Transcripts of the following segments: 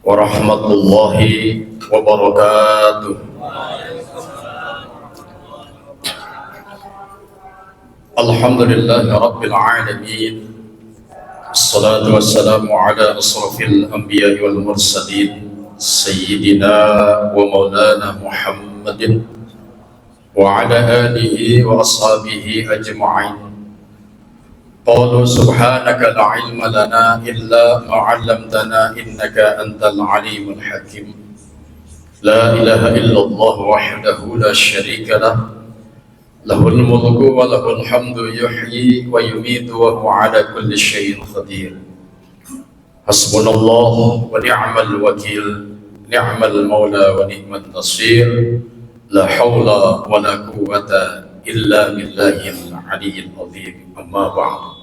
warahmatullahi wabarakatuh. Alhamdulillahi rabbil alamin. Assalatu wassalamu ala asrafil anbiya'i wal mursalin sayyidina wa maulana Muhammadin wa ala alihi wa ashabihi ajma'in. Qalu subhanaka la ilma lana illa ma 'allamtana innaka antal alimul hakim. La ilaha illallah wahdahu la syarika lah. Lahul mulku wa lahul hamdu yuhyi wa yumiitu wa huwa 'ala kulli syai'in qadir. Hasbunallah wa ni'mal wakil, ni'mal maula wa ni'man nasir. La haula wa la quwwata illa billahil aliyyil azim. Amma ba'du.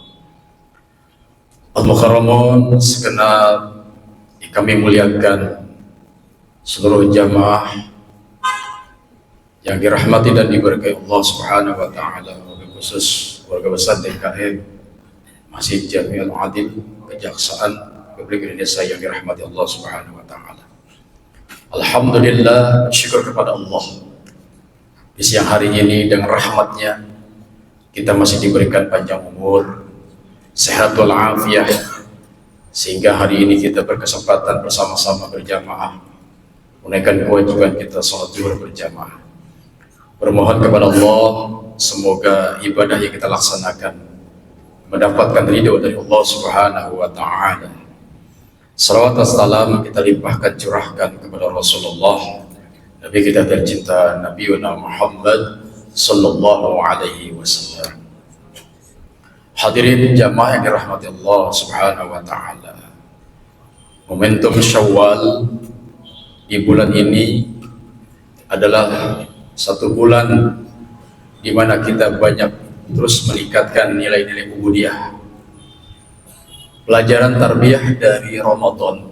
Al-Mukarramun, segenap kami muliakan seluruh jamaah yang dirahmati dan diberkahi Allah Subhanahu wa taala, khusus keluarga besar DKM Masjid Jami'ul Adil Kejaksaan Republik Indonesia yang dirahmati Allah Subhanahu wa taala. Alhamdulillah, syukur kepada Allah. Di siang hari ini dengan rahmatnya kita masih diberikan panjang umur, sehat walafiat, sehingga hari ini kita berkesempatan bersama-sama berjamaah menunaikan kewajiban kita salat zuhur berjamaah. Bermohon kepada Allah semoga ibadah yang kita laksanakan mendapatkan ridho dari Allah Subhanahu wa taala. Salawat dan salam kita limpahkan curahkan kepada Rasulullah Nabi kita tercinta, Nabi Muhammad sallallahu alaihi wasallam. Hadirin jamaah yang dirahmati Allah Subhanahu wa taala. Momentum Syawal di bulan ini adalah satu bulan di mana kita banyak terus meningkatkan nilai-nilai ubudiyah. Pelajaran tarbiyah dari Ramadan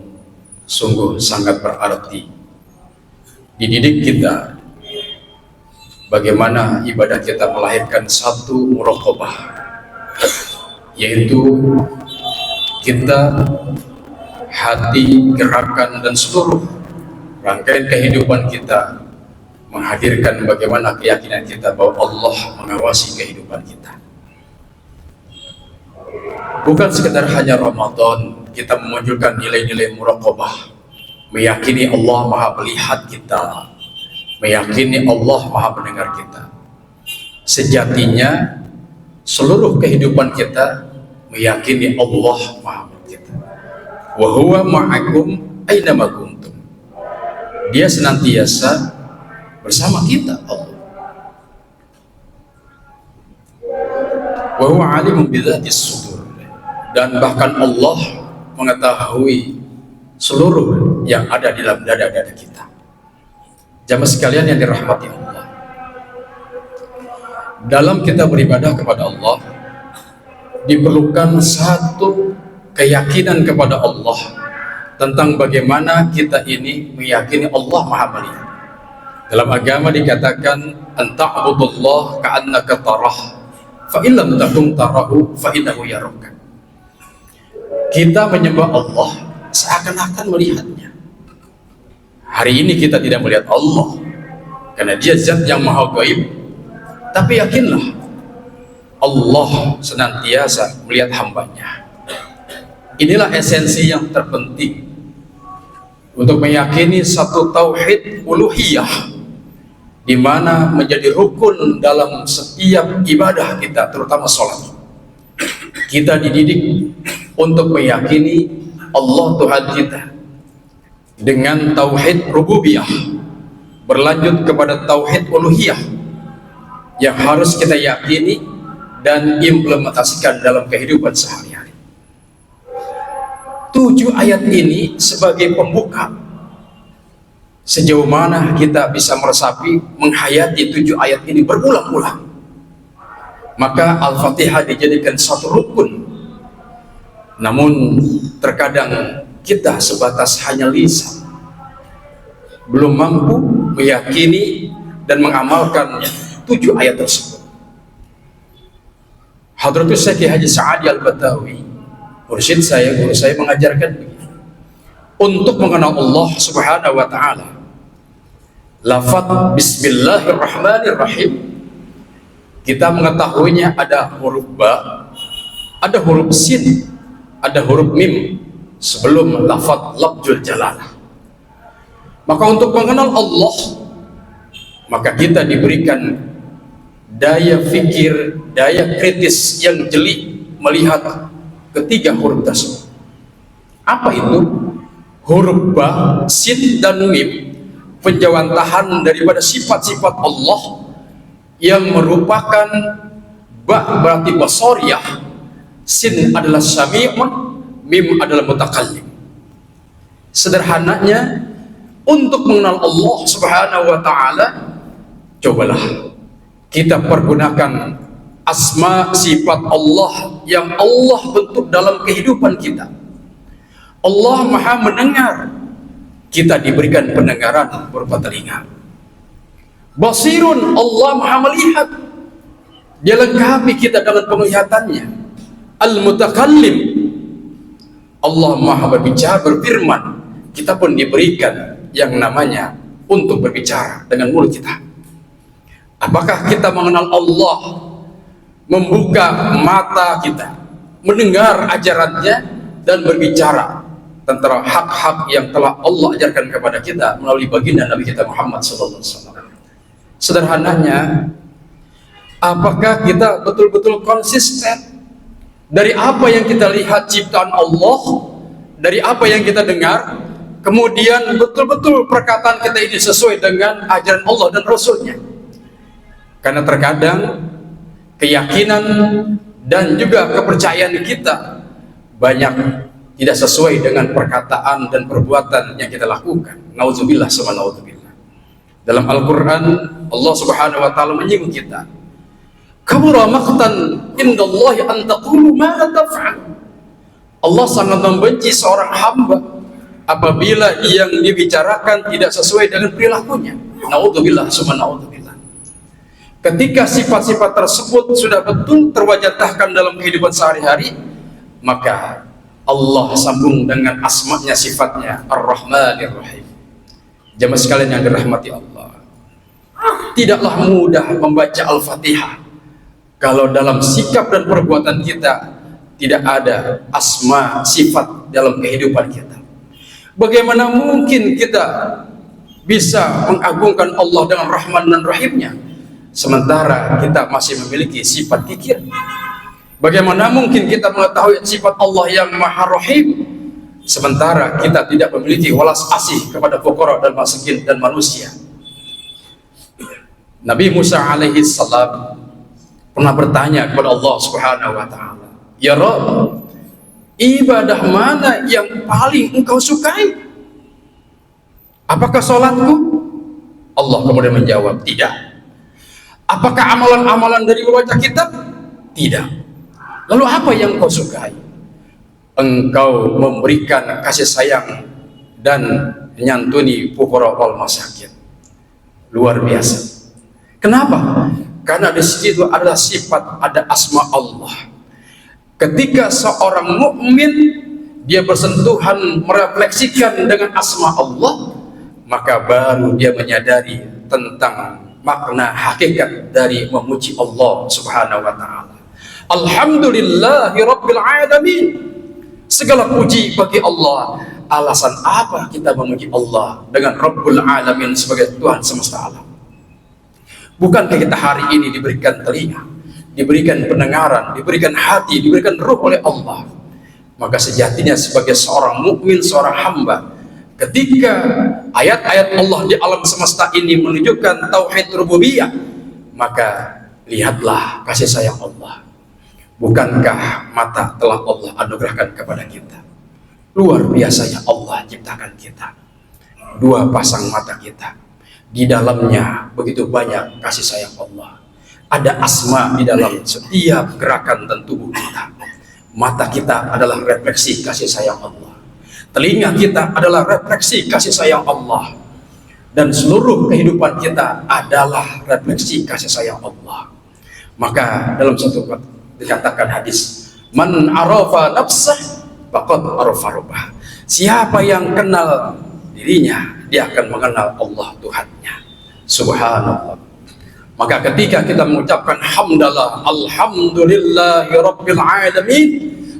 sungguh sangat berarti. Dididik kita bagaimana ibadah kita melahirkan satu muraqabah, yaitu kita, hati, gerakan, dan seluruh rangkaian kehidupan kita menghadirkan bagaimana keyakinan kita bahwa Allah mengawasi kehidupan kita. Bukan sekedar hanya Ramadan kita memunculkan nilai-nilai muraqabah, meyakini Allah Maha melihat kita, meyakini Allah Maha mendengar kita. Sejatinya seluruh kehidupan kita meyakini Allah Maha melihat kita. Wa huwa ma'akum aina ma kuntum. Dia senantiasa bersama kita, Allah. Wa huwa alimun bidzatis sudur. Dan bahkan Allah mengetahui seluruh yang ada di dalam dada-dada kita. Jamaah sekalian yang dirahmati Allah, dalam kita beribadah kepada Allah diperlukan satu keyakinan kepada Allah tentang bagaimana kita ini meyakini Allah Maha melihat. Dalam agama dikatakan anta'budullah ka'annaka tarah fa in lam takun tarahu fa innahu yaraka. Kita menyembah Allah seakan-akan melihatnya. Hari ini kita tidak melihat Allah karena Dia zat yang maha gaib, tapi yakinlah Allah senantiasa melihat hambanya. Inilah esensi yang terpenting untuk meyakini satu tauhid uluhiyah, di mana menjadi rukun dalam setiap ibadah kita, terutama sholat. Kita dididik untuk meyakini Allah Tuhan kita dengan tauhid rububiyah, berlanjut kepada tauhid uluhiyah yang harus kita yakini dan implementasikan dalam kehidupan sehari-hari. 7 ayat ini sebagai pembuka sejauh mana kita bisa meresapi, menghayati 7 ayat ini berulang-ulang. Maka Al-Fatihah dijadikan satu rukun. Namun terkadang kita sebatas hanya lisan, belum mampu meyakini dan mengamalkan 7 ayat tersebut. Hadratus Syekh Haji Sa'adi Al-Batawi, mursyid saya, guru saya mengajarkan begini: untuk mengenal Allah Subhanahu wa taala. Lafaz bismillahirrahmanirrahim kita mengetahuinya ada huruf ba, ada huruf sin, ada huruf mim sebelum lafaz lafzul jalalah. Maka untuk mengenal Allah, maka kita diberikan daya fikir, daya kritis yang jeli melihat ketiga huruf tersebut. Apa itu? Huruf ba, sin, dan mim penjawantahan daripada sifat-sifat Allah yang merupakan ba berarti basariyah, sin adalah sami'un, mim adalah mutakallim. Sederhananya, untuk mengenal Allah Subhanahu wa taala, cobalah kita pergunakan asma sifat Allah yang Allah bentuk dalam kehidupan kita. Allah Maha mendengar, kita diberikan pendengaran berupa telinga. Basirun, Allah Maha melihat, dia lengkapi kita dengan penglihatannya. Al-mutakallim, Allah Maha berbicara, berfirman, kita pun diberikan yang namanya untuk berbicara dengan mulut kita. Apakah kita mengenal Allah, membuka mata kita, mendengar ajarannya, dan berbicara tentang hak-hak yang telah Allah ajarkan kepada kita melalui baginda Nabi kita Muhammad SAW. Sederhananya, apakah kita betul-betul konsisten dari apa yang kita lihat ciptaan Allah, dari apa yang kita dengar, kemudian betul-betul perkataan kita ini sesuai dengan ajaran Allah dan Rasulnya? Karena terkadang keyakinan dan juga kepercayaan kita banyak tidak sesuai dengan perkataan dan perbuatan yang kita lakukan. Nauzubillah summa nauzubillah. Dalam Al-Quran, Allah Subhanahu wa taala menyinggung kita. Kabura maqtan indallahi an taqulu ma la taf'al. Allah sangat membenci seorang hamba apabila yang dibicarakan tidak sesuai dengan perilakunya. Nauzubillah summa nauzubillah. Ketika sifat-sifat tersebut sudah betul terwajatahkan dalam kehidupan sehari-hari, maka Allah sambung dengan asma'nya, sifatnya Ar-Rahmanir Rahim. Jamaah sekalian yang dirahmati Allah, tidaklah mudah membaca Al-Fatihah kalau dalam sikap dan perbuatan kita tidak ada asma sifat dalam kehidupan kita. Bagaimana mungkin kita bisa mengagungkan Allah dengan Rahman dan Rahimnya sementara kita masih memiliki sifat kikir? Bagaimana mungkin kita mengetahui sifat Allah yang Maha Rahim sementara kita tidak memiliki walas asih kepada fuqara dan masakin dan manusia? Nabi Musa alaihi salam pernah bertanya kepada Allah Subhanahu wa taala, "Ya Rabb, ibadah mana yang paling engkau sukai? Apakah salatku?" Allah kemudian menjawab, "Tidak." "Apakah amalan-amalan dari membaca kitab?" "Tidak." "Lalu apa yang engkau sukai?" "Engkau memberikan kasih sayang dan menyantuni fuqara wal masakin." Luar biasa. Kenapa? Karena di situ adalah sifat, ada asma Allah. Ketika seorang mukmin dia bersentuhan merefleksikan dengan asma Allah, maka baru dia menyadari tentang makna hakikat dari memuji Allah Subhanahu wa taala. Alhamdulillahi rabbil alamin. Segala puji bagi Allah. Alasan apa kita memuji Allah dengan Rabbul Alamin sebagai Tuhan semesta alam? Bukankah kita hari ini diberikan telinga, diberikan pendengaran, diberikan hati, diberikan ruh oleh Allah? Maka sejatinya sebagai seorang mukmin, seorang hamba, ketika ayat-ayat Allah di alam semesta ini menunjukkan tauhid rububiyah, maka lihatlah kasih sayang Allah. Bukankah mata telah Allah anugerahkan kepada kita? Luar biasanya Allah ciptakan kita. Dua pasang mata kita. Di dalamnya begitu banyak kasih sayang Allah. Ada asma di dalam setiap gerakan dan tubuh kita. Mata kita adalah refleksi kasih sayang Allah. Telinga kita adalah refleksi kasih sayang Allah. Dan seluruh kehidupan kita adalah refleksi kasih sayang Allah. Maka dalam satu dikatakan hadis, "Man arafa nafsah faqad arafa rabbah." Siapa yang kenal dirinya, dia akan mengenal Allah Tuhannya. Subhanallah. Maka ketika kita mengucapkan hamdalah, alhamdulillahi rabbil alamin,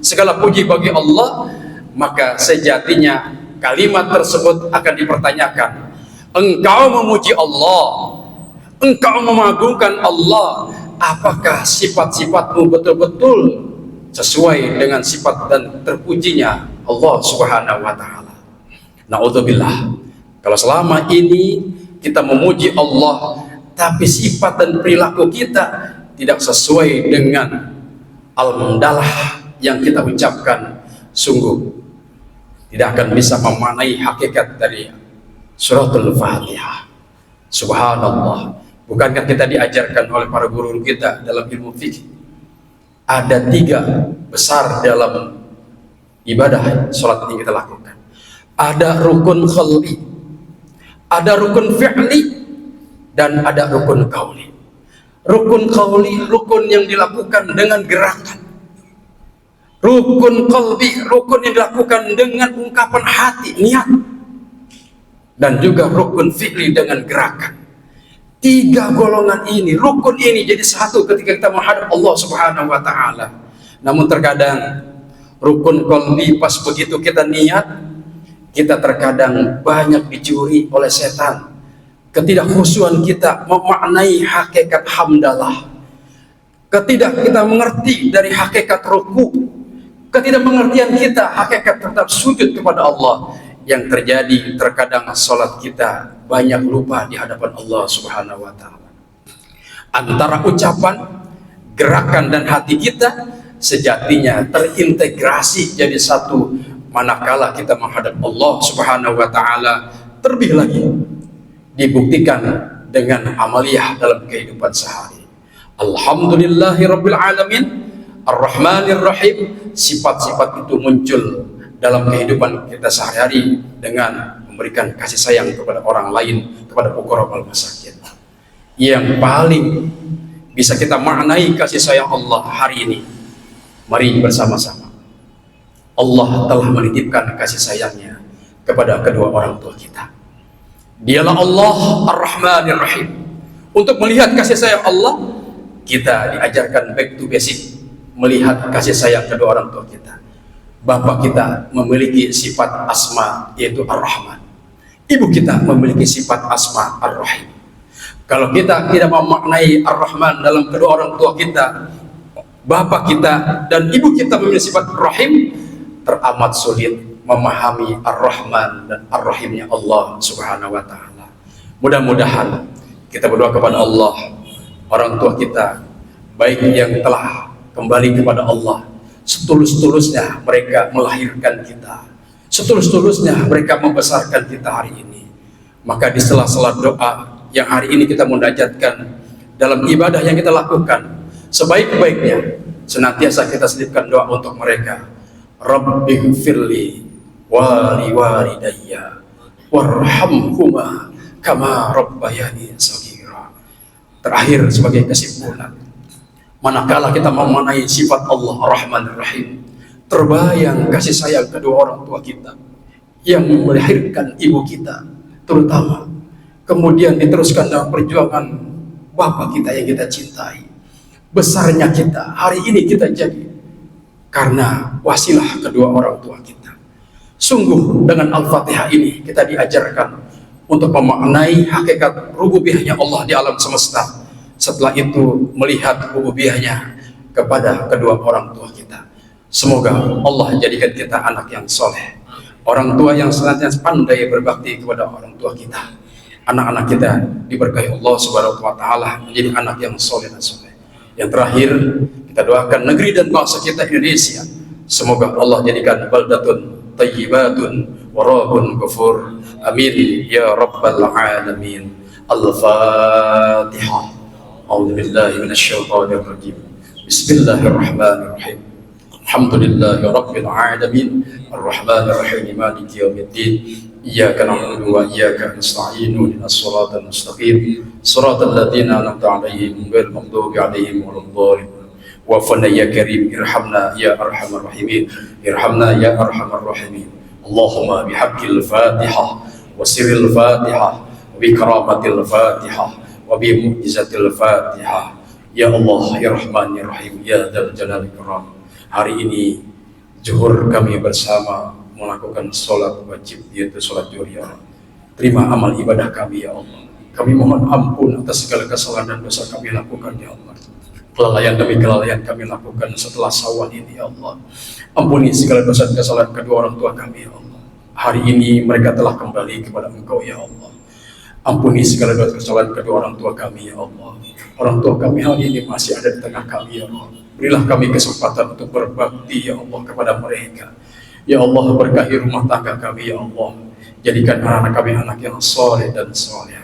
segala puji bagi Allah, maka sejatinya kalimat tersebut akan dipertanyakan. Engkau memuji Allah, engkau memagungkan Allah, apakah sifat-sifatmu betul-betul sesuai dengan sifat dan terpujinya Allah Subhanahu wa ta'ala? Na'udzubillah, kalau selama ini kita memuji Allah tapi sifat dan perilaku kita tidak sesuai dengan alhamdulillah yang kita ucapkan, sungguh tidak akan bisa memaknai hakikat dari suratul Fatihah. Subhanallah. Bukankah kita diajarkan oleh para guru kita dalam ilmu fikih, ada 3 besar dalam ibadah sholat yang kita lakukan. Ada rukun khalqi, ada rukun fi'li, dan ada rukun qauli. Rukun qauli, rukun yang dilakukan dengan gerakan. Rukun qalbi, rukun yang dilakukan dengan ungkapan hati, niat. Dan juga rukun fi'li dengan gerakan. 3 golongan ini, rukun ini jadi satu ketika kita menghadap Allah Subhanahu wa ta'ala. Namun terkadang rukun qalbi pas begitu kita niat, kita terkadang banyak dicuri oleh setan. Ketidakhusyuan kita memaknai hakikat hamdalah, kita mengerti dari hakikat ruku, ketidakmengertian kita hakikat tetap sujud kepada Allah, yang terjadi terkadang sholat kita banyak lupa di hadapan Allah Subhanahu wa ta'ala. Antara ucapan, gerakan, dan hati kita sejatinya terintegrasi jadi satu manakala kita menghadap Allah Subhanahu wa ta'ala. Terlebih lagi dibuktikan dengan amaliyah dalam kehidupan sehari. Alhamdulillahi rabbil alamin, ar-rahmanir rahim. Sifat-sifat itu muncul dalam kehidupan kita sehari-hari dengan memberikan kasih sayang kepada orang lain, kepada fuqara wal masakin. Yang paling bisa kita maknai kasih sayang Allah hari ini, mari bersama-sama. Allah telah menitipkan kasih sayangnya kepada kedua orang tua kita. Dialah Allah Ar-Rahmanir Rahim. Untuk melihat kasih sayang Allah, kita diajarkan back to basic, melihat kasih sayang kedua orang tua kita. Bapak kita memiliki sifat asma, yaitu Ar-Rahman. Ibu kita memiliki sifat asma Ar-Rahim. Kalau kita tidak memaknai Ar-Rahman dalam kedua orang tua kita, bapak kita dan ibu kita memiliki sifat Rahim, teramat sulit memahami Ar-Rahman dan Ar-Rahimnya Allah Subhanahu wa ta'ala. Mudah-mudahan kita berdoa kepada Allah, orang tua kita baik yang telah kembali kepada Allah, setulus-tulusnya mereka melahirkan kita, setulus-tulusnya mereka membesarkan kita hari ini. Maka di sela-sela doa yang hari ini kita munajatkan dalam ibadah yang kita lakukan, sebaik-baiknya senantiasa kita selipkan doa untuk mereka. Rabbighfirli wali walidayya warhamhuma kama rabbayani shaghira. Terakhir sebagai kesimpulan, manakala kita memaknai sifat Allah Ar-Rahman Ar-Rahim, terbayang kasih sayang kedua orang tua kita yang melahirkan ibu kita terutama, kemudian diteruskan dalam perjuangan bapak kita yang kita cintai. Besarnya kita hari ini kita jadi karena wasilah kedua orang tua kita. Sungguh dengan Al-Fatihah ini kita diajarkan untuk memaknai hakikat rububiyahnya Allah di alam semesta. Setelah itu melihat rububiyahnya kepada kedua orang tua kita. Semoga Allah jadikan kita anak yang soleh, orang tua yang senantiasa pandai berbakti kepada orang tua kita. Anak-anak kita diberkahi Allah Subhanahu wa ta'ala menjadi anak yang soleh dan soleh. Yang terakhir, kita doakan negeri dan bangsa kita Indonesia, semoga Allah jadikan baldatun tayyibatun warabun ghafur. Amin ya rabbal alamin. Al-Fatihah. A'udzubillahi minasyaitonir rajim. Bismillahirrahmanirrahim. Alhamdulillahi rabbil alamin. Arrahmanir rahim. Maliki yaumiddin. Iyyaka na'budu wa iyyaka nasta'in. Ihdinas siratal mustaqim. Siratal ladzina an'amta 'alaihim ghairil maghdubi 'alaihim waladdallin. Wafana ya karim, irhamna ya arhamar rahimin, irhamna ya arhamar rahimin. Allahumma bihaqqil Fatihah wa sirril Fatihah wa bi karamatil Fatihah wa bi mu'jizatil Fatihah. Ya Allah, ya Rahman, ya Rahim, ya Dzal Jalali Ikram. Hari ini zuhur kami bersama melakukan sholat wajib, yaitu sholat zuhur, ya Allah. Terima amal ibadah kami, ya Allah. Kami mohon ampun atas segala kesalahan dan dosa kami lakukan, ya Allah. Kelalaian demi kelalaian kami lakukan setelah Syawal ini, ya Allah. Ampuni segala dosa dan kesalahan kedua orang tua kami, ya Allah. Hari ini mereka telah kembali kepada Engkau, ya Allah. Ampuni segala dosa dan kesalahan kedua orang tua kami, ya Allah. Orang tua kami hari ini masih ada di tengah kami, ya Allah. Berilah kami kesempatan untuk berbakti, ya Allah, kepada mereka. Ya Allah, berkahi rumah tangga kami, ya Allah. Jadikan anak-anak kami anak yang soleh dan soleh.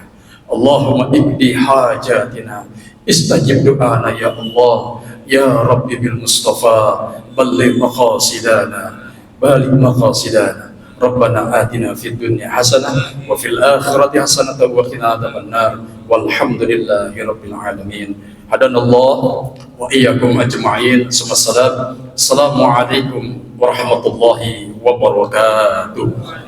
Allahumma iqdi hajatina, istajib doana, ya Allah. Ya Rabbi bil Mustafa balligh maqasidana, balik maqasidana. Rabbana atina fid dunya hasanah wa fil akhirati hasanah wa qina adzabannar. Walhamdulillahi rabbil alamin. Hadanallah wa iyyakum ajma'in. Assalamualaikum warahmatullahi wabarakatuh.